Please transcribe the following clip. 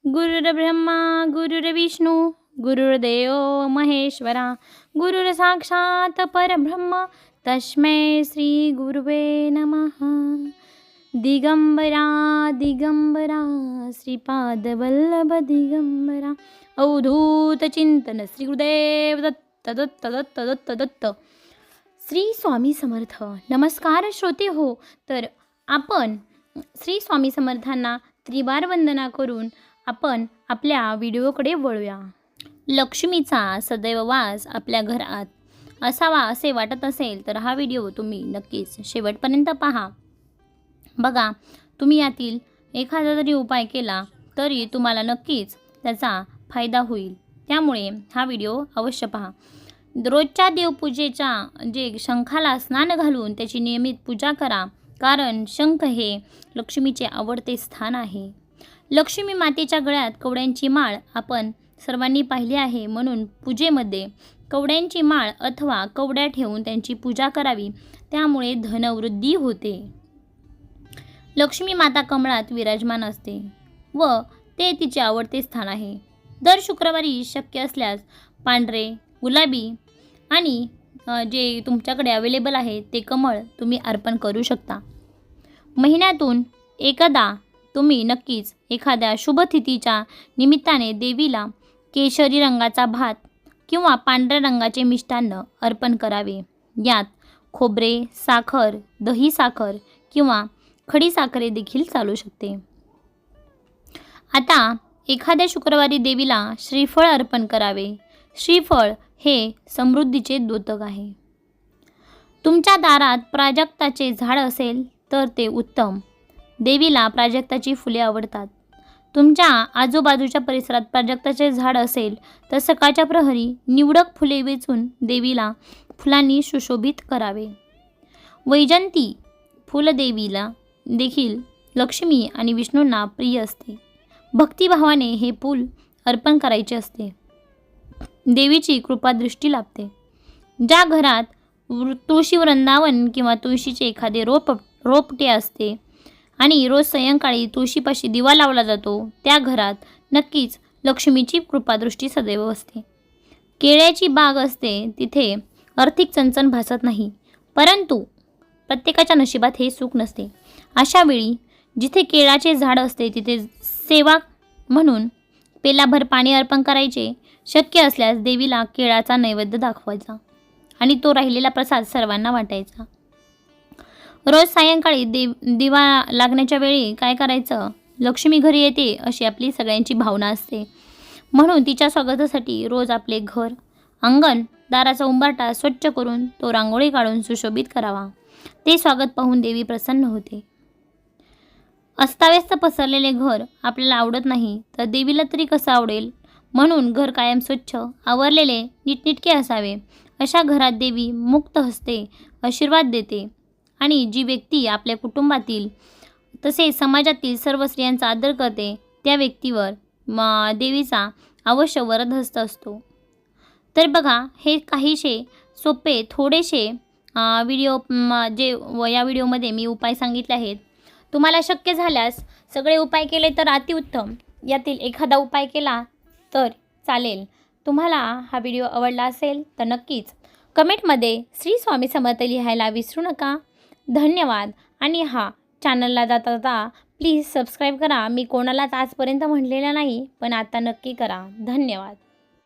गुरुर्ब्रह्मा गुरुर्विष्णू गुरुर्देव महेश्वरा गुरुर्साक्षात् परब्रह्म तस्मै श्री गुरुवे नमः। दिगंबरा दिगंबरा श्रीपादवल्लभ दिगंबरा अवधूत चिंतन श्री गुरुदेव दत्त दत्त दत्त दत्त दत्त। श्री स्वामी समर्थ। नमस्कार श्रोते हो, तर आपण श्री स्वामी समर्थांना त्रिवार वंदना करून आपण आपल्या व्हिडिओकडे वळूया। लक्ष्मीचा सदैव वास आपल्या घरात असावा असे वाटत असेल तर हा व्हिडिओ तुम्ही नक्कीच शेवटपर्यंत पहा। बघा, तुम्ही यातील एखादा जरी उपाय केला तरी तुम्हाला नक्कीच त्याचा फायदा होईल, त्यामुळे हा व्हिडिओ अवश्य पहा। रोजच्या देवपूजेच्या शंखाला स्नान घालून त्याची नियमित पूजा करा, कारण शंख हे लक्ष्मीचे आवडते स्थान आहे। लक्ष्मी मातेच्या गळ्यात कवड्यांची माळ आपण सर्वांनी पाहिली आहे, म्हणून पूजेमध्ये कवड्यांची माळ अथवा कवड्या ठेवून त्यांची पूजा करावी, त्यामुळे धनवृद्धी होते। लक्ष्मी माता कमळात विराजमान असते व ते तिचे आवडते स्थान आहे। दर शुक्रवारी शक्य असल्यास पांढरे, गुलाबी आणि जे तुमच्याकडे अवेलेबल आहे ते कमळ तुम्ही अर्पण करू शकता। महिन्यातून एकदा तुम्ही नक्कीच एखाद्या शुभतिथीच्या निमित्ताने देवीला केशरी रंगाचा भात किंवा पांढऱ्या रंगाचे मिष्टान्न अर्पण करावे। यात खोबरे, साखर, दही साखर किंवा खडी साखरे देखील चालू शकते। आता एखाद्या शुक्रवारी देवीला श्रीफळ अर्पण करावे। श्रीफळ हे समृद्धीचे द्योतक आहे। तुमच्या दारात प्राजक्ताचे झाड असेल तर ते उत्तम। देवीला प्राजक्ताची फुले आवडतात। तुमच्या आजूबाजूच्या परिसरात प्राजक्ताचे झाड असेल तर सकाळच्या प्रहरी निवडक फुले वेचून देवीला फुलांनी सुशोभित करावे। वैजंती फुल देवीला देखील लक्ष्मी आणि विष्णूंना प्रिय असते। भक्तिभावाने हे फूल अर्पण करायचे असते, देवीची कृपा दृष्टी लाभते। ज्या घरात तुळशी वृंदावन किंवा तुळशीचे एखादे रोपटे असते आणि रोज सायंकाळी तुळशीपाशी दिवा लावला जातो, त्या घरात नक्कीच लक्ष्मीची कृपादृष्टी सदैव असते। केळ्याची बाग असते तिथे आर्थिक चणचण भासत नाही, परंतु प्रत्येकाच्या नशिबात हे सुख नसते। अशा वेळी जिथे केळाचे झाड असते तिथे सेवा म्हणून पेलाभर पाणी अर्पण करायचे। शक्य असल्यास देवीला केळाचा नैवेद्य दाखवायचा आणि तो राहिलेला प्रसाद सर्वांना वाटायचा। रोज सायंकाळी दिवा लागण्याच्या वेळी काय करायचं, लक्ष्मी घरी येते अशी आपली सगळ्यांची भावना असते, म्हणून तिच्या स्वागतासाठी रोज आपले घर, अंगण, दाराचा उंबरठा स्वच्छ करून तो रांगोळी काढून सुशोभित करावा। ते स्वागत पाहून देवी प्रसन्न होते। अस्ताव्यस्त पसरलेले घर आपल्याला आवडत नाही तर देवीला तरी कसं आवडेल, म्हणून घर कायम स्वच्छ, आवरलेले, नीटनेटके असावे। अशा घरात देवी मुक्त हस्ते आशीर्वाद देते आणि जी व्यक्ती आपल्या कुटुंबातील तसेच समाजातील सर्व स्त्रियांचा आदर करते त्या व्यक्तीवर देवीचा अवश्य वरदहस्त असतो। तर बघा, हे काहीशे सोपे थोडेसे व्हिडिओ या व्हिडिओमध्ये मी उपाय सांगितले आहेत। तुम्हाला शक्य झाल्यास सगळे उपाय केले तर अतिउत्तम, यातील एखादा उपाय केला तर चालेल। तुम्हाला हा व्हिडिओ आवडला असेल तर नक्कीच कमेंटमध्ये श्री स्वामी समर्थ लिहायला विसरू नका। धन्यवाद। आणि चॅनलला जाता जाता प्लीज सबस्क्राईब करा। मी कोणालाच आजपर्यंत म्हटलेलं नाही, पण आता नक्की करा। धन्यवाद।